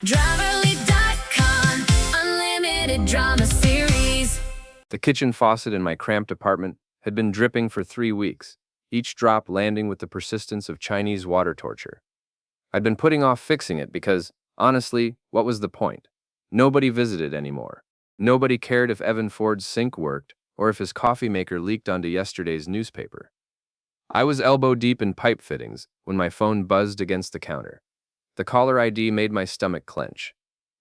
Driverly.com, unlimited drama series. The kitchen faucet in my cramped apartment had been dripping for 3 weeks, each drop landing with the persistence of Chinese water torture. I'd been putting off fixing it because, honestly, what was the point? Nobody visited anymore. Nobody cared if Evan Ford's sink worked or if his coffee maker leaked onto yesterday's newspaper. I was elbow deep in pipe fittings when my phone buzzed against the counter. The caller ID made my stomach clench.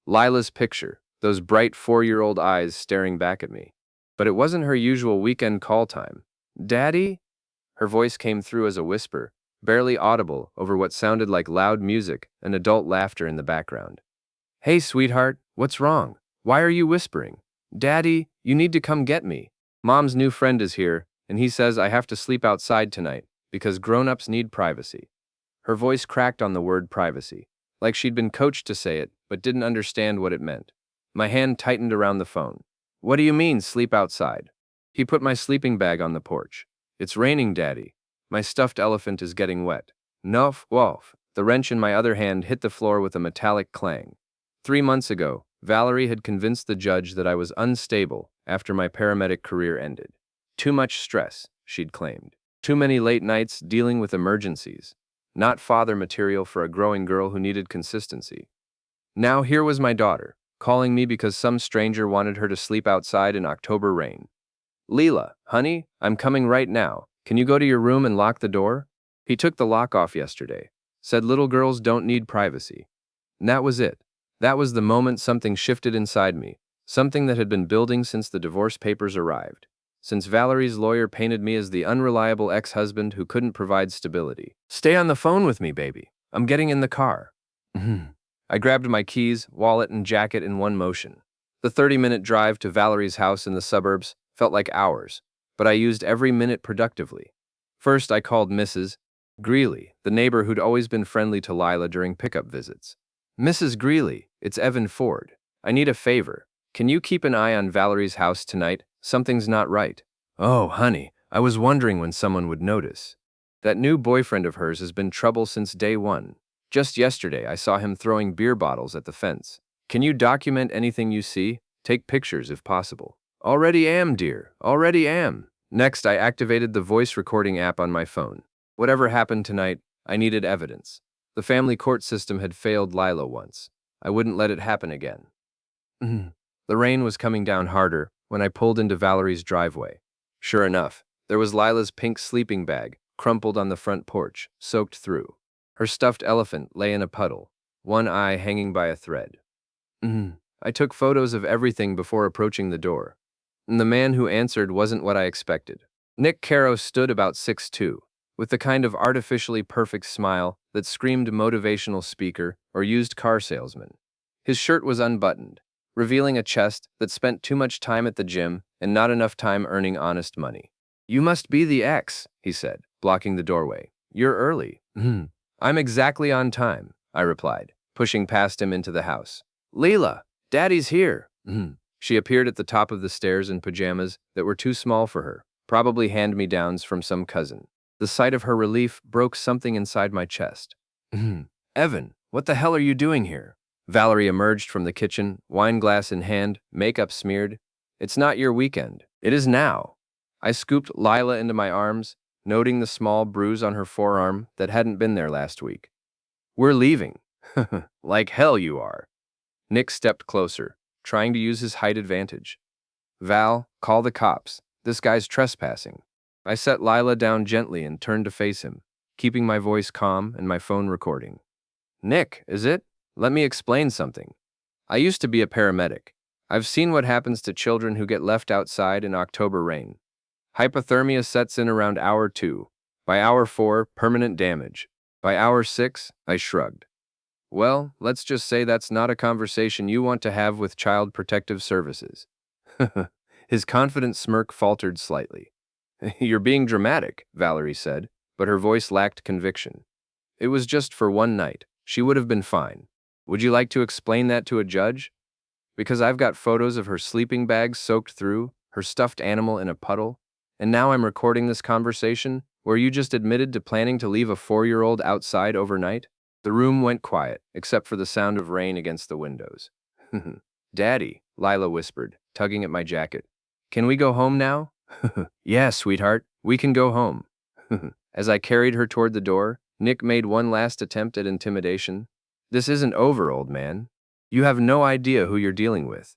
Lila's picture, those bright 4-year-old eyes staring back at me. But it wasn't her usual weekend call time. "Daddy?" Her voice came through as a whisper, barely audible over what sounded like loud music and adult laughter in the background. "Hey, sweetheart, what's wrong? Why are you whispering? Daddy, you need to come get me. Mom's new friend is here, and he says I have to sleep outside tonight because grown-ups need privacy." Her voice cracked on the word privacy, like she'd been coached to say it but didn't understand what it meant. My hand tightened around the phone. "What do you mean, sleep outside?" He put my sleeping bag on the porch. "It's raining, Daddy. My stuffed elephant is getting wet." "Nuff, woff." The wrench in my other hand hit the floor with a metallic clang. 3 months ago, Valerie had convinced the judge that I was unstable after my paramedic career ended. Too much stress, she'd claimed. Too many late nights dealing with emergencies. Not father material for a growing girl who needed consistency. Now here was my daughter, calling me because some stranger wanted her to sleep outside in October rain. "Leela, honey, I'm coming right now. Can you go to your room and lock the door?" He took the lock off yesterday. Said little girls don't need privacy. And that was it. That was the moment something shifted inside me, something that had been building since the divorce papers arrived. Since Valerie's lawyer painted me as the unreliable ex-husband who couldn't provide stability. "Stay on the phone with me, baby. I'm getting in the car." I grabbed my keys, wallet, and jacket in one motion. The 30-minute drive to Valerie's house in the suburbs felt like hours, but I used every minute productively. First, I called Mrs. Greeley, the neighbor who'd always been friendly to Lila during pickup visits. "Mrs. Greeley, it's Evan Ford. I need a favor. Can you keep an eye on Valerie's house tonight? Something's not right." "Oh, honey, I was wondering when someone would notice. That new boyfriend of hers has been trouble since day one. Just yesterday, I saw him throwing beer bottles at the fence. Can you document anything you see? Take pictures if possible." "Already am, dear. Already am." Next, I activated the voice recording app on my phone. Whatever happened tonight, I needed evidence. The family court system had failed Lila once. I wouldn't let it happen again. The rain was coming down harder when I pulled into Valerie's driveway. Sure enough, there was Lila's pink sleeping bag, crumpled on the front porch, soaked through. Her stuffed elephant lay in a puddle, one eye hanging by a thread. I took photos of everything before approaching the door. And the man who answered wasn't what I expected. Nick Caro stood about 6'2", with the kind of artificially perfect smile that screamed motivational speaker or used car salesman. His shirt was unbuttoned, revealing a chest that spent too much time at the gym and not enough time earning honest money. "You must be the ex," he said, blocking the doorway. "You're early." "I'm exactly on time," I replied, pushing past him into the house. "Leela, Daddy's here." She appeared at the top of the stairs in pajamas that were too small for her, probably hand-me-downs from some cousin. The sight of her relief broke something inside my chest. "Evan, what the hell are you doing here?" Valerie emerged from the kitchen, wine glass in hand, makeup smeared. "It's not your weekend. It is now." I scooped Lila into my arms, noting the small bruise on her forearm that hadn't been there last week. "We're leaving." "Like hell you are." Nick stepped closer, trying to use his height advantage. "Val, call the cops. This guy's trespassing." I set Lila down gently and turned to face him, keeping my voice calm and my phone recording. "Nick, is it? Let me explain something. I used to be a paramedic. I've seen what happens to children who get left outside in October rain. Hypothermia sets in around hour 2. By hour 4, permanent damage. By hour 6, I shrugged. Well, let's just say that's not a conversation you want to have with Child Protective Services." His confident smirk faltered slightly. "You're being dramatic," Valerie said, but her voice lacked conviction. "It was just for one night. She would have been fine. Would you like to explain that to a judge? Because I've got photos of her sleeping bag soaked through, her stuffed animal in a puddle, and now I'm recording this conversation where you just admitted to planning to leave a 4-year-old outside overnight?" The room went quiet, except for the sound of rain against the windows. Daddy, Lila whispered, tugging at my jacket. Can we go home now? Yeah, sweetheart, we can go home. As I carried her toward the door, Nick made one last attempt at intimidation. This isn't over, old man. You have no idea who you're dealing with.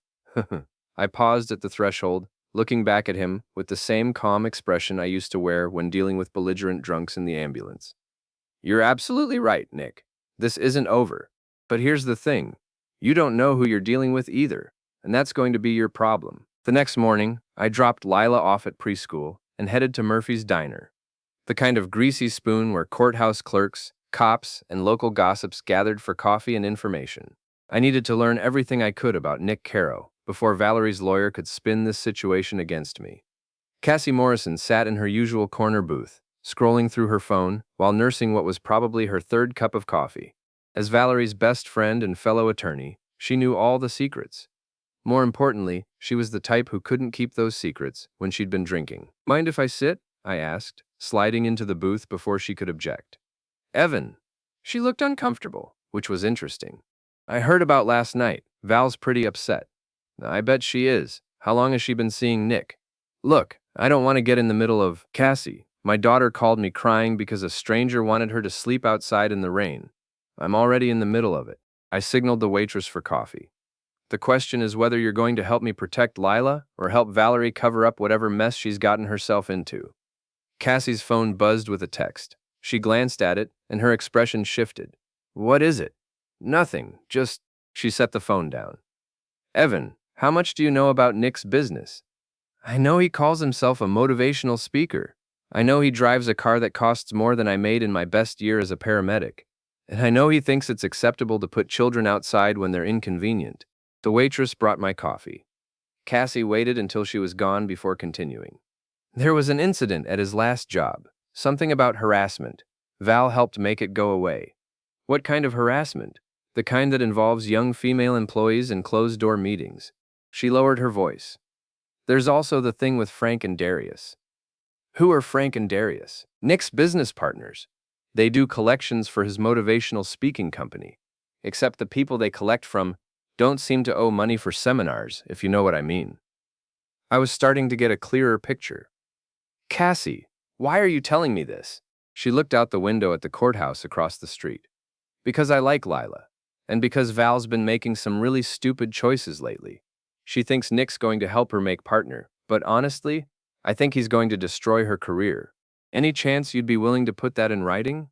I paused at the threshold, looking back at him with the same calm expression I used to wear when dealing with belligerent drunks in the ambulance. You're absolutely right, Nick. This isn't over. But here's the thing. You don't know who you're dealing with either, and that's going to be your problem. The next morning, I dropped Lila off at preschool and headed to Murphy's Diner, the kind of greasy spoon where courthouse clerks, cops, and local gossips gathered for coffee and information. I needed to learn everything I could about Nick Caro before Valerie's lawyer could spin this situation against me. Cassie Morrison sat in her usual corner booth, scrolling through her phone while nursing what was probably her third cup of coffee. As Valerie's best friend and fellow attorney, she knew all the secrets. More importantly, she was the type who couldn't keep those secrets when she'd been drinking. Mind if I sit? I asked, sliding into the booth before she could object. Evan. She looked uncomfortable, which was interesting. I heard about last night. Val's pretty upset. I bet she is. How long has she been seeing Nick? Look, I don't want to get in the middle of Cassie. My daughter called me crying because a stranger wanted her to sleep outside in the rain. I'm already in the middle of it. I signaled the waitress for coffee. The question is whether you're going to help me protect Lila or help Valerie cover up whatever mess she's gotten herself into. Cassie's phone buzzed with a text. She glanced at it, and her expression shifted. What is it? Nothing, just... She set the phone down. Evan, how much do you know about Nick's business? I know he calls himself a motivational speaker. I know he drives a car that costs more than I made in my best year as a paramedic. And I know he thinks it's acceptable to put children outside when they're inconvenient. The waitress brought my coffee. Cassie waited until she was gone before continuing. There was an incident at his last job. Something about harassment. Val helped make it go away. What kind of harassment? The kind that involves young female employees in closed-door meetings. She lowered her voice. There's also the thing with Frank and Darius. Who are Frank and Darius? Nick's business partners. They do collections for his motivational speaking company. Except the people they collect from don't seem to owe money for seminars, if you know what I mean. I was starting to get a clearer picture. Cassie, why are you telling me this? She looked out the window at the courthouse across the street. Because I like Lila. And because Val's been making some really stupid choices lately. She thinks Nick's going to help her make partner, but honestly, I think he's going to destroy her career. Any chance you'd be willing to put that in writing?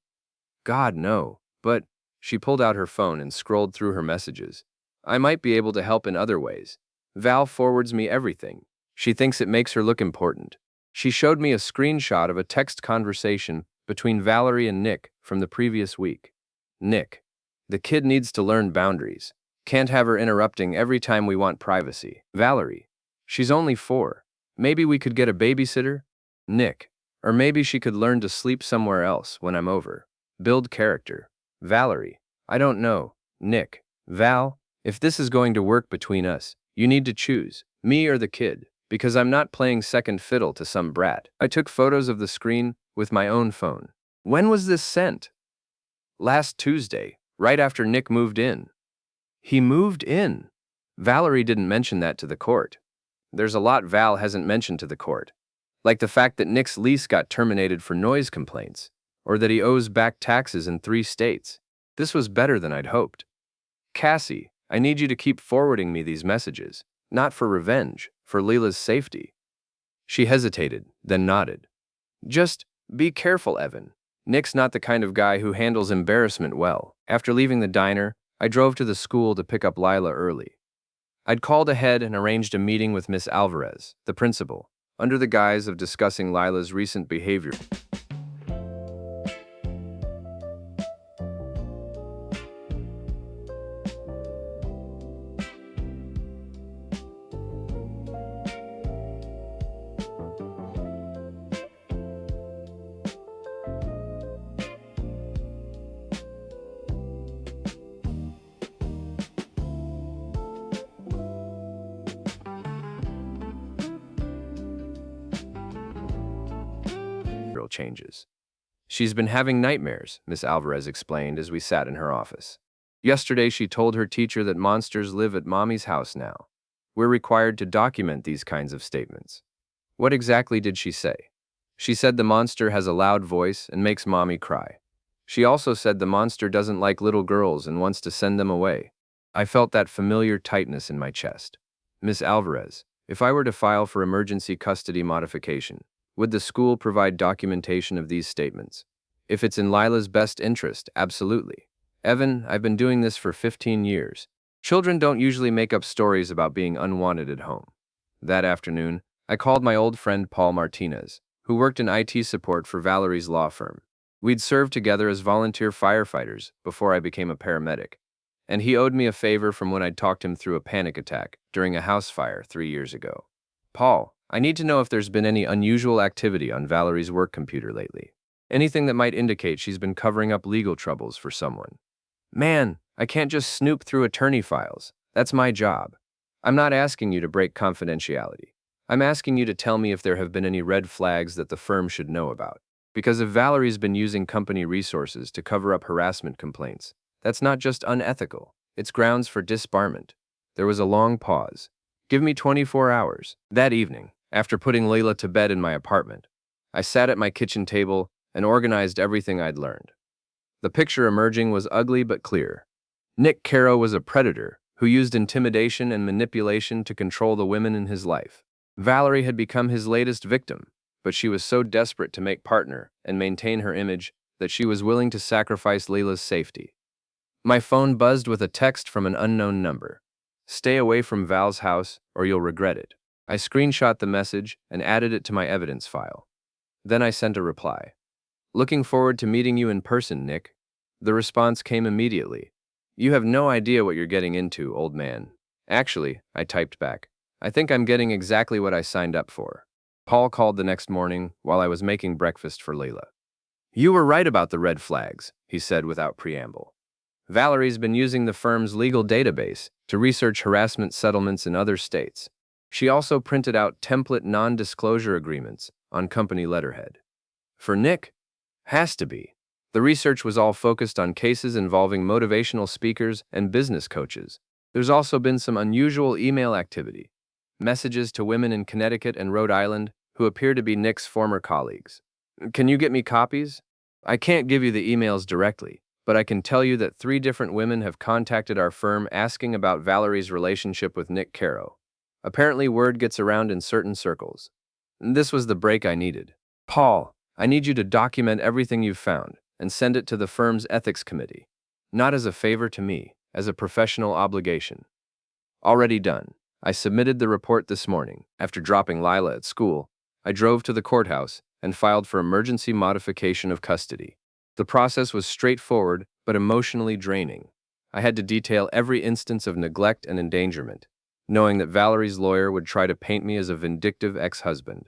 God, no. But she pulled out her phone and scrolled through her messages. I might be able to help in other ways. Val forwards me everything. She thinks it makes her look important. She showed me a screenshot of a text conversation between Valerie and Nick from the previous week. Nick. The kid needs to learn boundaries. Can't have her interrupting every time we want privacy. Valerie. She's only 4. Maybe we could get a babysitter? Nick. Or maybe she could learn to sleep somewhere else when I'm over. Build character. Valerie. I don't know. Nick. Val, if this is going to work between us, you need to choose, me or the kid, because I'm not playing second fiddle to some brat. I took photos of the screen with my own phone. When was this sent? Last Tuesday, right after Nick moved in. He moved in. Valerie didn't mention that to the court. There's a lot Val hasn't mentioned to the court. Like the fact that Nick's lease got terminated for noise complaints, or that he owes back taxes in 3 states. This was better than I'd hoped. Cassie, I need you to keep forwarding me these messages, not for revenge, for Leela's safety. She hesitated, then nodded. Just be careful, Evan. Nick's not the kind of guy who handles embarrassment well. After leaving the diner, I drove to the school to pick up Lila early. I'd called ahead and arranged a meeting with Miss Alvarez, the principal, under the guise of discussing Lila's recent behavior. Changes. She's been having nightmares, Miss Alvarez explained as we sat in her office. Yesterday, she told her teacher that monsters live at Mommy's house now. We're required to document these kinds of statements. What exactly did she say? She said the monster has a loud voice and makes Mommy cry. She also said the monster doesn't like little girls and wants to send them away. I felt that familiar tightness in my chest. Miss Alvarez, if I were to file for emergency custody modification, would the school provide documentation of these statements? If it's in Lila's best interest, absolutely. Evan, I've been doing this for 15 years. Children don't usually make up stories about being unwanted at home. That afternoon, I called my old friend Paul Martinez, who worked in IT support for Valerie's law firm. We'd served together as volunteer firefighters before I became a paramedic, and he owed me a favor from when I'd talked him through a panic attack during a house fire 3 years ago. Paul, I need to know if there's been any unusual activity on Valerie's work computer lately. Anything that might indicate she's been covering up legal troubles for someone. Man, I can't just snoop through attorney files. That's my job. I'm not asking you to break confidentiality. I'm asking you to tell me if there have been any red flags that the firm should know about. Because if Valerie's been using company resources to cover up harassment complaints, that's not just unethical, it's grounds for disbarment. There was a long pause. Give me 24 hours. That evening, after putting Layla to bed in my apartment, I sat at my kitchen table and organized everything I'd learned. The picture emerging was ugly but clear. Nick Caro was a predator who used intimidation and manipulation to control the women in his life. Valerie had become his latest victim, but she was so desperate to make partner and maintain her image that she was willing to sacrifice Layla's safety. My phone buzzed with a text from an unknown number. Stay away from Val's house or you'll regret it. I screenshot the message and added it to my evidence file. Then I sent a reply. Looking forward to meeting you in person, Nick. The response came immediately. You have no idea what you're getting into, old man. Actually, I typed back. I think I'm getting exactly what I signed up for. Paul called the next morning while I was making breakfast for Layla. You were right about the red flags, he said without preamble. Valerie's been using the firm's legal database to research harassment settlements in other states. She also printed out template non-disclosure agreements on company letterhead. For Nick, has to be. The research was all focused on cases involving motivational speakers and business coaches. There's also been some unusual email activity. Messages to women in Connecticut and Rhode Island who appear to be Nick's former colleagues. Can you get me copies? I can't give you the emails directly, but I can tell you that 3 different women have contacted our firm asking about Valerie's relationship with Nick Caro. Apparently word gets around in certain circles. This was the break I needed. Paul, I need you to document everything you've found and send it to the firm's ethics committee. Not as a favor to me, as a professional obligation. Already done. I submitted the report this morning. After dropping Lila at school, I drove to the courthouse and filed for emergency modification of custody. The process was straightforward but emotionally draining. I had to detail every instance of neglect and endangerment, knowing that Valerie's lawyer would try to paint me as a vindictive ex-husband.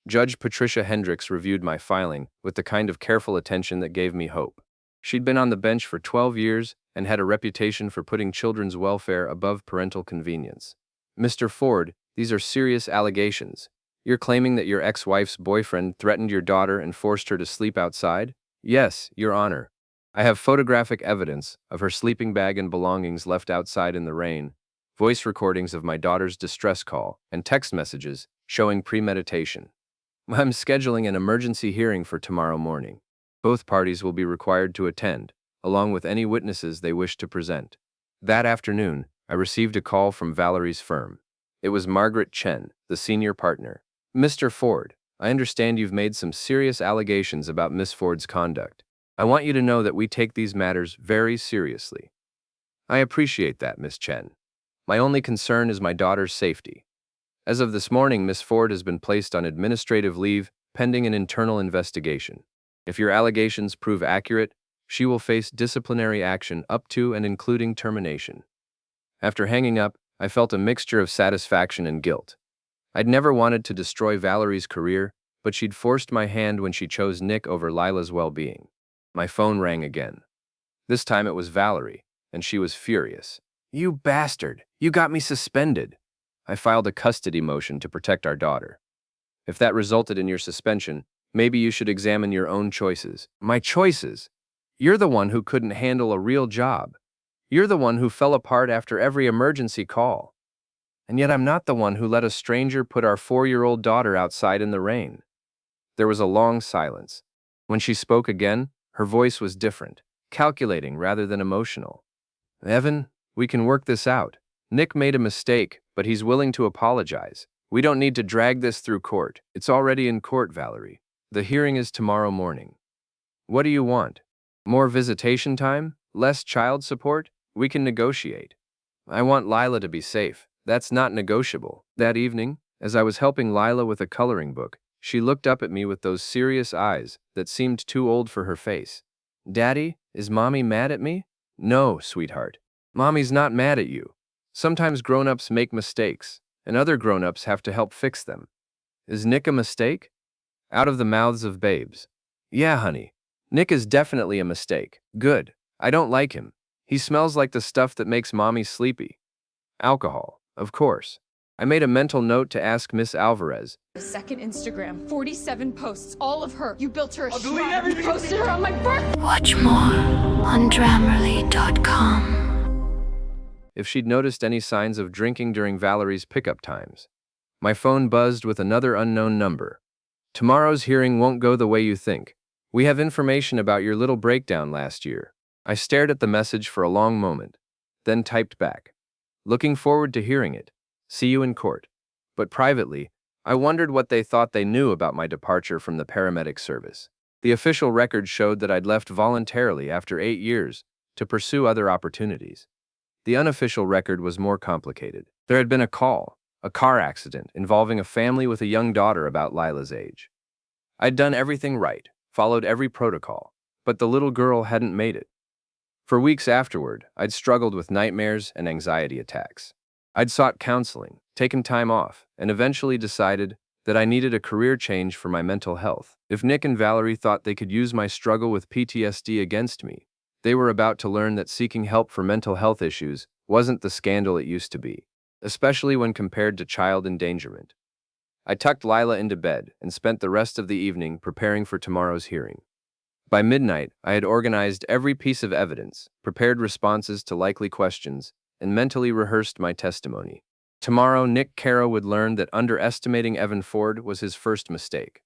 Judge Patricia Hendricks reviewed my filing with the kind of careful attention that gave me hope. She'd been on the bench for 12 years and had a reputation for putting children's welfare above parental convenience. Mr. Ford, these are serious allegations. You're claiming that your ex-wife's boyfriend threatened your daughter and forced her to sleep outside? Yes, Your Honor. I have photographic evidence of her sleeping bag and belongings left outside in the rain, voice recordings of my daughter's distress call, and text messages showing premeditation. I'm scheduling an emergency hearing for tomorrow morning. Both parties will be required to attend, along with any witnesses they wish to present. That afternoon, I received a call from Valerie's firm. It was Margaret Chen, the senior partner. Mr. Ford, I understand you've made some serious allegations about Miss Ford's conduct. I want you to know that we take these matters very seriously. I appreciate that, Miss Chen. My only concern is my daughter's safety. As of this morning, Miss Ford has been placed on administrative leave pending an internal investigation. If your allegations prove accurate, she will face disciplinary action up to and including termination. After hanging up, I felt a mixture of satisfaction and guilt. I'd never wanted to destroy Valerie's career, but she'd forced my hand when she chose Nick over Lila's well-being. My phone rang again. This time it was Valerie, and she was furious. You bastard! You got me suspended! I filed a custody motion to protect our daughter. If that resulted in your suspension, Maybe you should examine your own choices. My choices? You're the one who couldn't handle a real job. You're the one who fell apart after every emergency call. And yet I'm not the one who let a stranger put our 4-year-old daughter outside in the rain. There was a long silence. When she spoke again, her voice was different, calculating rather than emotional. Evan, we can work this out. Nick made a mistake, but he's willing to apologize. We don't need to drag this through court. It's already in court, Valerie. The hearing is tomorrow morning. What do you want? More visitation time? Less child support? We can negotiate. I want Lila to be safe. That's not negotiable. That evening, as I was helping Lila with a coloring book, she looked up at me with those serious eyes that seemed too old for her face. Daddy, is Mommy mad at me? No, sweetheart. Mommy's not mad at you. Sometimes grown-ups make mistakes, and other grown-ups have to help fix them. Is Nick a mistake? Out of the mouths of babes. Yeah, honey. Nick is definitely a mistake. Good. I don't like him. He smells like the stuff that makes Mommy sleepy. Alcohol, of course. I made a mental note to ask Miss Alvarez. The second Instagram, 47 posts, all of her. You built her a shrine. You posted her on my birth. Watch more on Grammarly.com. If she'd noticed any signs of drinking during Valerie's pickup times. My phone buzzed with another unknown number. Tomorrow's hearing won't go the way you think. We have information about your little breakdown last year. I stared at the message for a long moment, then typed back. Looking forward to hearing it. See you in court. But privately, I wondered what they thought they knew about my departure from the paramedic service. The official record showed that I'd left voluntarily after 8 years to pursue other opportunities. The unofficial record was more complicated. There had been a car accident involving a family with a young daughter about Lila's age. I'd done everything right, followed every protocol, but the little girl hadn't made it. For weeks afterward, I'd struggled with nightmares and anxiety attacks. I'd sought counseling, taken time off, and eventually decided that I needed a career change for my mental health. If Nick and Valerie thought they could use my struggle with PTSD against me, they were about to learn that seeking help for mental health issues wasn't the scandal it used to be, especially when compared to child endangerment. I tucked Lila into bed and spent the rest of the evening preparing for tomorrow's hearing. By midnight, I had organized every piece of evidence, prepared responses to likely questions, and mentally rehearsed my testimony. Tomorrow, Nick Caro would learn that underestimating Evan Ford was his first mistake.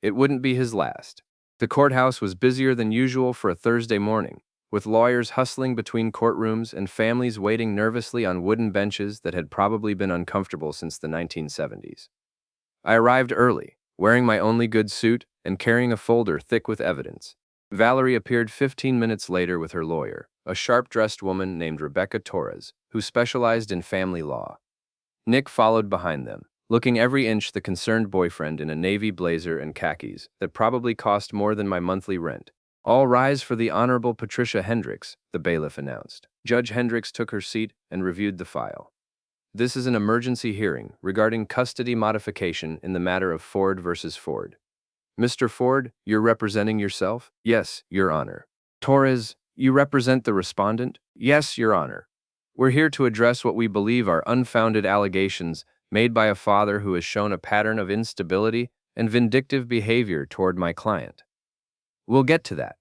It wouldn't be his last. The courthouse was busier than usual for a Thursday morning, with lawyers hustling between courtrooms and families waiting nervously on wooden benches that had probably been uncomfortable since the 1970s. I arrived early, wearing my only good suit and carrying a folder thick with evidence. Valerie appeared 15 minutes later with her lawyer, a sharp-dressed woman named Rebecca Torres, who specialized in family law. Nick followed behind them, looking every inch the concerned boyfriend in a navy blazer and khakis that probably cost more than my monthly rent. All rise for the Honorable Patricia Hendricks, the bailiff announced. Judge Hendricks took her seat and reviewed the file. This is an emergency hearing regarding custody modification in the matter of Ford versus Ford. Mr. Ford, you're representing yourself? Yes, Your Honor. Torres, you represent the respondent? Yes, Your Honor. We're here to address what we believe are unfounded allegations made by a father who has shown a pattern of instability and vindictive behavior toward my client. We'll get to that.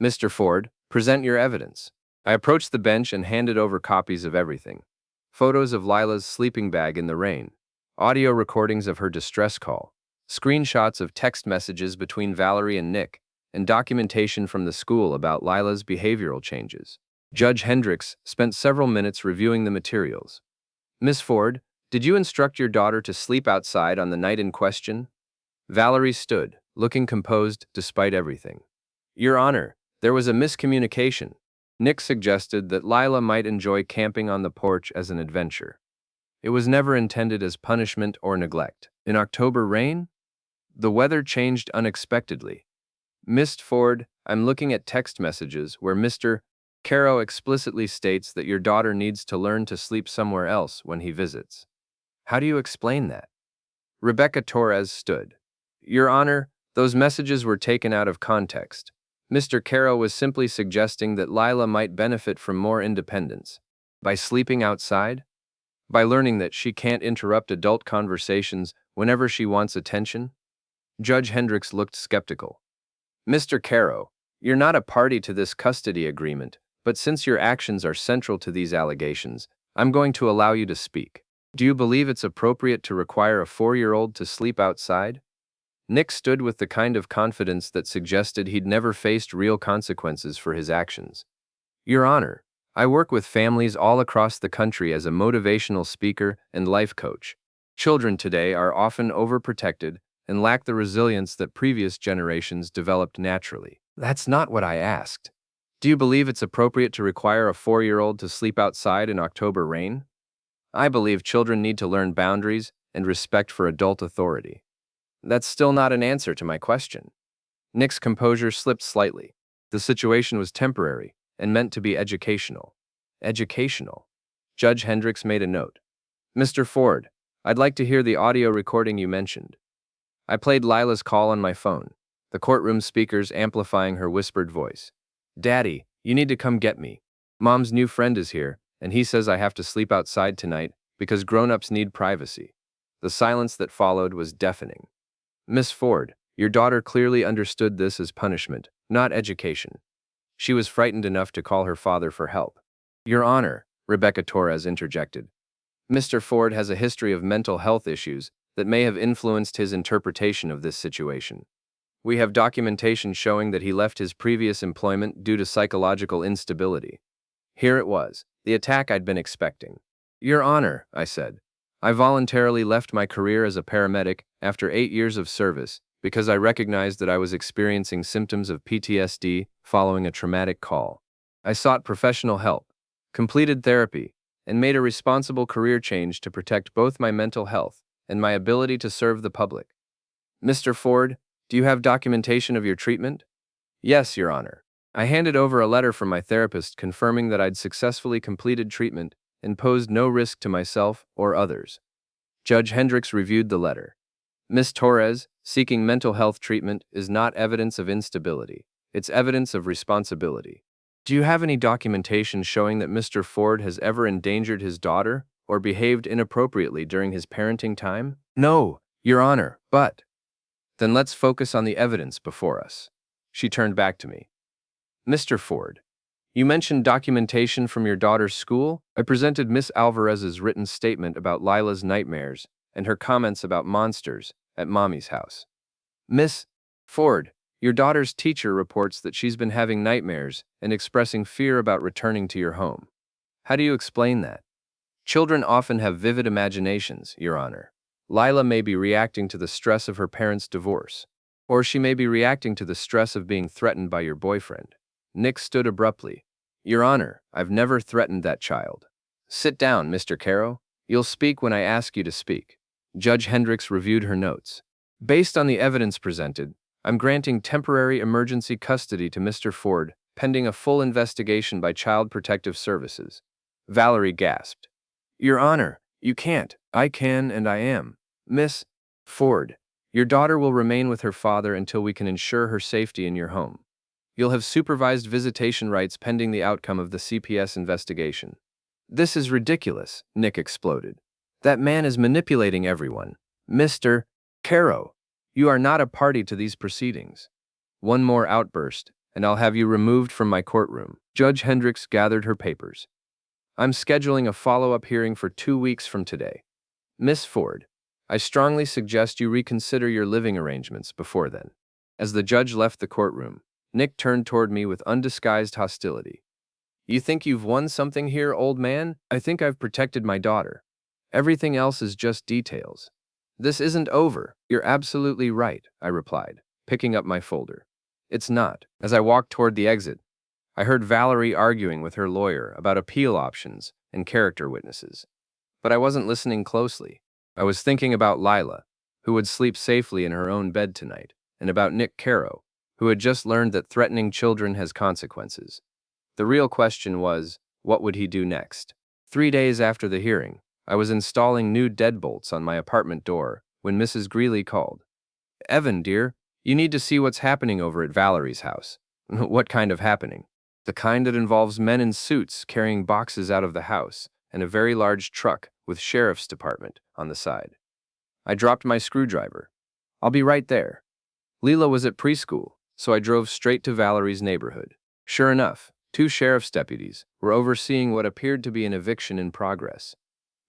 Mr. Ford, present your evidence. I approached the bench and handed over copies of everything. Photos of Lila's sleeping bag in the rain, audio recordings of her distress call, screenshots of text messages between Valerie and Nick, and documentation from the school about Lila's behavioral changes. Judge Hendricks spent several minutes reviewing the materials. Miss Ford, did you instruct your daughter to sleep outside on the night in question? Valerie stood, looking composed despite everything. Your Honor, there was a miscommunication. Nick suggested that Lila might enjoy camping on the porch as an adventure. It was never intended as punishment or neglect. In October rain? The weather changed unexpectedly. Miss Ford, I'm looking at text messages where Mr. Caro explicitly states that your daughter needs to learn to sleep somewhere else when he visits. How do you explain that? Rebecca Torres stood. Your Honor, those messages were taken out of context. Mr. Caro was simply suggesting that Lila might benefit from more independence. By sleeping outside? By learning that she can't interrupt adult conversations whenever she wants attention? Judge Hendricks looked skeptical. Mr. Caro, you're not a party to this custody agreement, but since your actions are central to these allegations, I'm going to allow you to speak. Do you believe it's appropriate to require a 4-year-old to sleep outside? Nick stood with the kind of confidence that suggested he'd never faced real consequences for his actions. Your Honor, I work with families all across the country as a motivational speaker and life coach. Children today are often overprotected and lack the resilience that previous generations developed naturally. That's not what I asked. Do you believe it's appropriate to require a 4-year-old to sleep outside in October rain? I believe children need to learn boundaries and respect for adult authority. That's still not an answer to my question. Nick's composure slipped slightly. The situation was temporary and meant to be educational. Educational. Judge Hendricks made a note. Mr. Ford, I'd like to hear the audio recording you mentioned. I played Lila's call on my phone, the courtroom speakers amplifying her whispered voice. Daddy, you need to come get me. Mom's new friend is here, and he says I have to sleep outside tonight because grown-ups need privacy. The silence that followed was deafening. Miss Ford, your daughter clearly understood this as punishment, not education. She was frightened enough to call her father for help. Your Honor, Rebecca Torres interjected. Mr. Ford has a history of mental health issues that may have influenced his interpretation of this situation. We have documentation showing that he left his previous employment due to psychological instability. Here it was, the attack I'd been expecting. Your Honor, I said, I voluntarily left my career as a paramedic after 8 years of service because I recognized that I was experiencing symptoms of PTSD following a traumatic call. I sought professional help, completed therapy, and made a responsible career change to protect both my mental health and my ability to serve the public. Mr. Ford, do you have documentation of your treatment? Yes, Your Honor. I handed over a letter from my therapist confirming that I'd successfully completed treatment and posed no risk to myself or others. Judge Hendricks reviewed the letter. Ms. Torres, seeking mental health treatment is not evidence of instability. It's evidence of responsibility. Do you have any documentation showing that Mr. Ford has ever endangered his daughter or behaved inappropriately during his parenting time? No, Your Honor, but... Then let's focus on the evidence before us. She turned back to me. Mr. Ford, you mentioned documentation from your daughter's school? I presented Miss Alvarez's written statement about Lila's nightmares and her comments about monsters at Mommy's house. Miss Ford, your daughter's teacher reports that she's been having nightmares and expressing fear about returning to your home. How do you explain that? Children often have vivid imaginations, Your Honor. Lila may be reacting to the stress of her parents' divorce, or she may be reacting to the stress of being threatened by your boyfriend. Nick stood abruptly. Your Honor, I've never threatened that child. Sit down, Mr. Caro. You'll speak when I ask you to speak. Judge Hendricks reviewed her notes. Based on the evidence presented, I'm granting temporary emergency custody to Mr. Ford, pending a full investigation by Child Protective Services. Valerie gasped. Your Honor, you can't. I can and I am. Miss Ford, your daughter will remain with her father until we can ensure her safety in your home. You'll have supervised visitation rights pending the outcome of the CPS investigation. This is ridiculous, Nick exploded. That man is manipulating everyone. Mr. Caro, you are not a party to these proceedings. One more outburst, and I'll have you removed from my courtroom. Judge Hendricks gathered her papers. I'm scheduling a follow-up hearing for 2 weeks from today. Miss Ford, I strongly suggest you reconsider your living arrangements before then. As the judge left the courtroom, Nick turned toward me with undisguised hostility. You think you've won something here, old man? I think I've protected my daughter. Everything else is just details. This isn't over. You're absolutely right, I replied, picking up my folder. It's not. As I walked toward the exit, I heard Valerie arguing with her lawyer about appeal options and character witnesses. But I wasn't listening closely. I was thinking about Lila, who would sleep safely in her own bed tonight, and about Nick Caro, who had just learned that threatening children has consequences. The real question was, what would he do next? 3 days after the hearing, I was installing new deadbolts on my apartment door when Mrs. Greeley called. Evan, dear, you need to see what's happening over at Valerie's house. What kind of happening? The kind that involves men in suits carrying boxes out of the house and a very large truck with sheriff's department on the side. I dropped my screwdriver. I'll be right there. Leela was at preschool, so I drove straight to Valerie's neighborhood. Sure enough, two sheriff's deputies were overseeing what appeared to be an eviction in progress.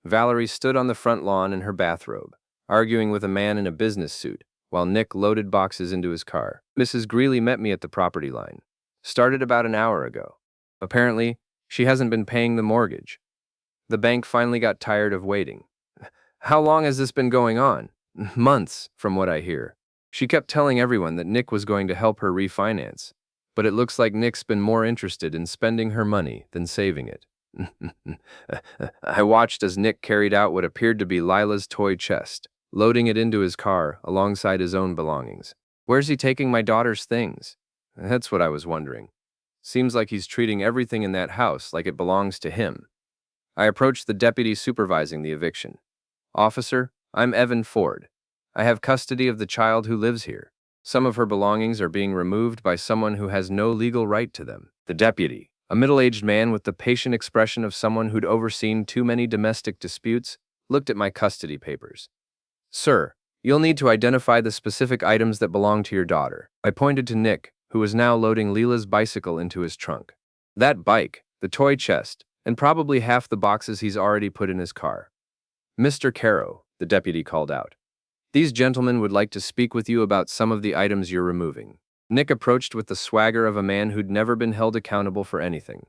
Valerie stood on the front lawn in her bathrobe, arguing with a man in a business suit, while Nick loaded boxes into his car. Mrs. Greeley met me at the property line. Started about an hour ago. Apparently, she hasn't been paying the mortgage. The bank finally got tired of waiting. How long has this been going on? Months, from what I hear. She kept telling everyone that Nick was going to help her refinance, but it looks like Nick's been more interested in spending her money than saving it. I watched as Nick carried out what appeared to be Lila's toy chest, loading it into his car alongside his own belongings. Where's he taking my daughter's things? That's what I was wondering. Seems like he's treating everything in that house like it belongs to him. I approached the deputy supervising the eviction. Officer, I'm Evan Ford. I have custody of the child who lives here. Some of her belongings are being removed by someone who has no legal right to them. The deputy, a middle-aged man with the patient expression of someone who'd overseen too many domestic disputes, looked at my custody papers. Sir, you'll need to identify the specific items that belong to your daughter. I pointed to Nick, who was now loading Leela's bicycle into his trunk. That bike, the toy chest, and probably half the boxes he's already put in his car. Mr. Caro, the deputy called out. These gentlemen would like to speak with you about some of the items you're removing. Nick approached with the swagger of a man who'd never been held accountable for anything.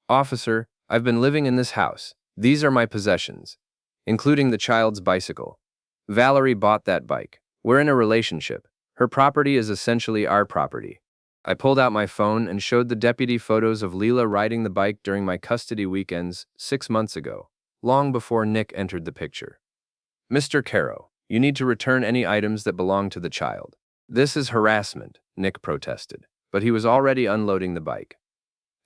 Officer, I've been living in this house. These are my possessions, including the child's bicycle. Valerie bought that bike. We're in a relationship. Her property is essentially our property. I pulled out my phone and showed the deputy photos of Leela riding the bike during my custody weekends 6 months ago, long before Nick entered the picture. Mr. Caro, you need to return any items that belong to the child. This is harassment, Nick protested, but he was already unloading the bike.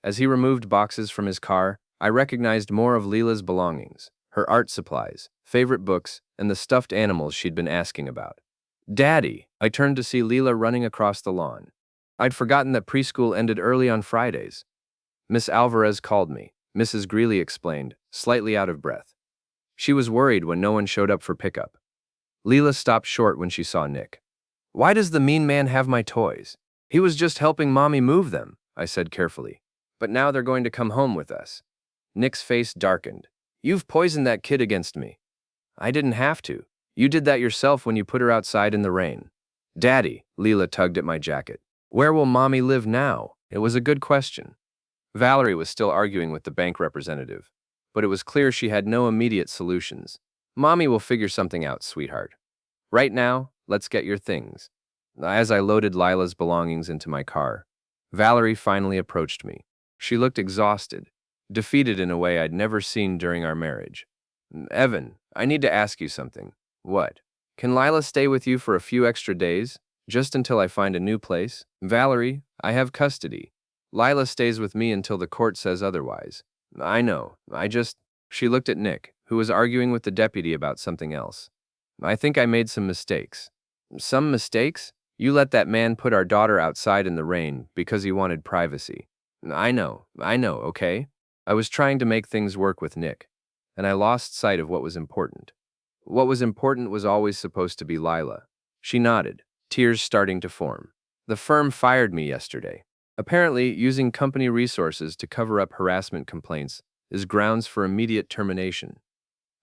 As he removed boxes from his car, I recognized more of Leela's belongings, her art supplies, favorite books, and the stuffed animals she'd been asking about. Daddy, I turned to see Leela running across the lawn. I'd forgotten that preschool ended early on Fridays. Miss Alvarez called me, Mrs. Greeley explained, slightly out of breath. She was worried when no one showed up for pickup. Leela stopped short when she saw Nick. Why does the mean man have my toys? He was just helping Mommy move them, I said carefully. But now they're going to come home with us. Nick's face darkened. You've poisoned that kid against me. I didn't have to. You did that yourself when you put her outside in the rain. Daddy, Leela tugged at my jacket. Where will Mommy live now? It was a good question. Valerie was still arguing with the bank representative, but it was clear she had no immediate solutions. Mommy will figure something out, sweetheart. Right now, let's get your things. As I loaded Lila's belongings into my car, Valerie finally approached me. She looked exhausted, defeated in a way I'd never seen during our marriage. Evan, I need to ask you something. What? Can Lila stay with you for a few extra days, just until I find a new place? Valerie, I have custody. Lila stays with me until the court says otherwise. I know, She looked at Nick, who was arguing with the deputy about something else. I think I made some mistakes. Some mistakes? You let that man put our daughter outside in the rain because he wanted privacy. I know, okay? I was trying to make things work with Nick, and I lost sight of what was important. What was important was always supposed to be Lila. She nodded, tears starting to form. The firm fired me yesterday. Apparently, using company resources to cover up harassment complaints is grounds for immediate termination.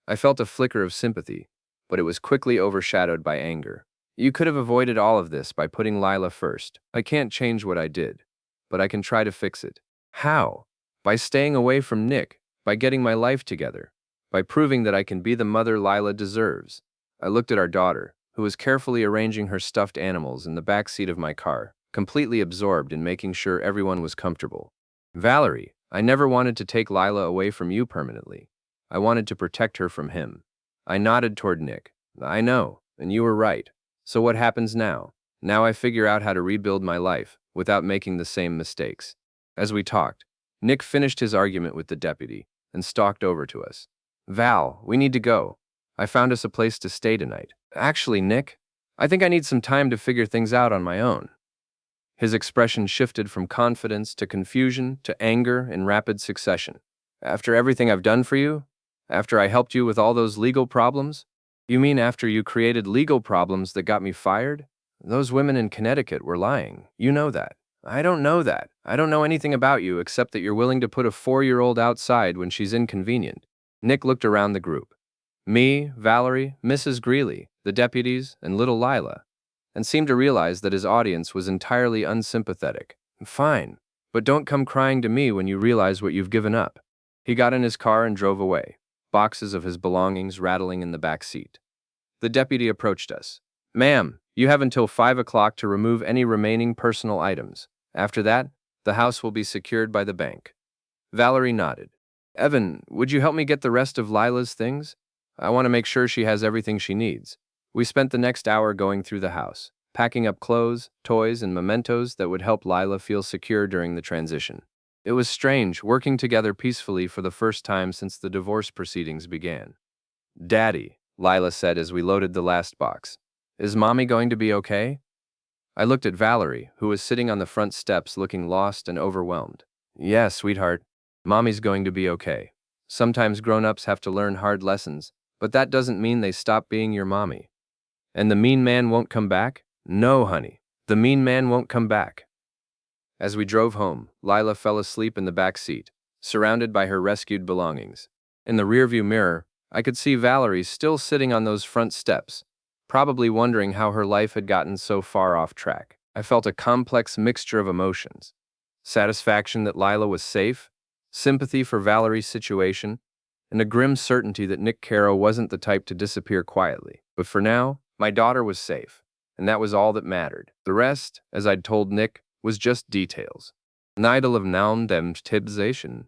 I felt a flicker of sympathy, but it was quickly overshadowed by anger. You could have avoided all of this by putting Lila first. I can't change what I did, but I can try to fix it. How? By staying away from Nick, by getting my life together, by proving that I can be the mother Lila deserves. I looked at our daughter, who was carefully arranging her stuffed animals in the back seat of my car, completely absorbed in making sure everyone was comfortable. Valerie, I never wanted to take Lila away from you permanently. I wanted to protect her from him. I nodded toward Nick. I know, and you were right. So what happens now? Now I figure out how to rebuild my life without making the same mistakes. As we talked, Nick finished his argument with the deputy and stalked over to us. Val, we need to go. I found us a place to stay tonight. Actually, Nick, I think I need some time to figure things out on my own. His expression shifted from confidence to confusion to anger in rapid succession. After everything I've done for you? After I helped you with all those legal problems? You mean after you created legal problems that got me fired? Those women in Connecticut were lying. You know that. I don't know that. I don't know anything about you except that you're willing to put a 4-year-old outside when she's inconvenient. Nick looked around the group. Me, Valerie, Mrs. Greeley, the deputies, and little Lila, and seemed to realize that his audience was entirely unsympathetic. Fine, but don't come crying to me when you realize what you've given up. He got in his car and drove away, boxes of his belongings rattling in the back seat. The deputy approached us. Ma'am, you have until 5 o'clock to remove any remaining personal items. After that, the house will be secured by the bank. Valerie nodded. Evan, would you help me get the rest of Lila's things? I want to make sure she has everything she needs. We spent the next hour going through the house, packing up clothes, toys, and mementos that would help Lila feel secure during the transition. It was strange working together peacefully for the first time since the divorce proceedings began. Daddy, Lila said as we loaded the last box. Is Mommy going to be okay? I looked at Valerie, who was sitting on the front steps looking lost and overwhelmed. Yes, sweetheart. Mommy's going to be okay. Sometimes grown-ups have to learn hard lessons, but that doesn't mean they stop being your mommy. And the mean man won't come back? No, honey. The mean man won't come back. As we drove home, Lila fell asleep in the back seat, surrounded by her rescued belongings. In the rearview mirror, I could see Valerie still sitting on those front steps, probably wondering how her life had gotten so far off track. I felt a complex mixture of emotions. Satisfaction that Lila was safe, sympathy for Valerie's situation, and a grim certainty that Nick Caro wasn't the type to disappear quietly. But for now, my daughter was safe, and that was all that mattered. The rest, as I'd told Nick, was just details. An idol of Naumdemtibzation.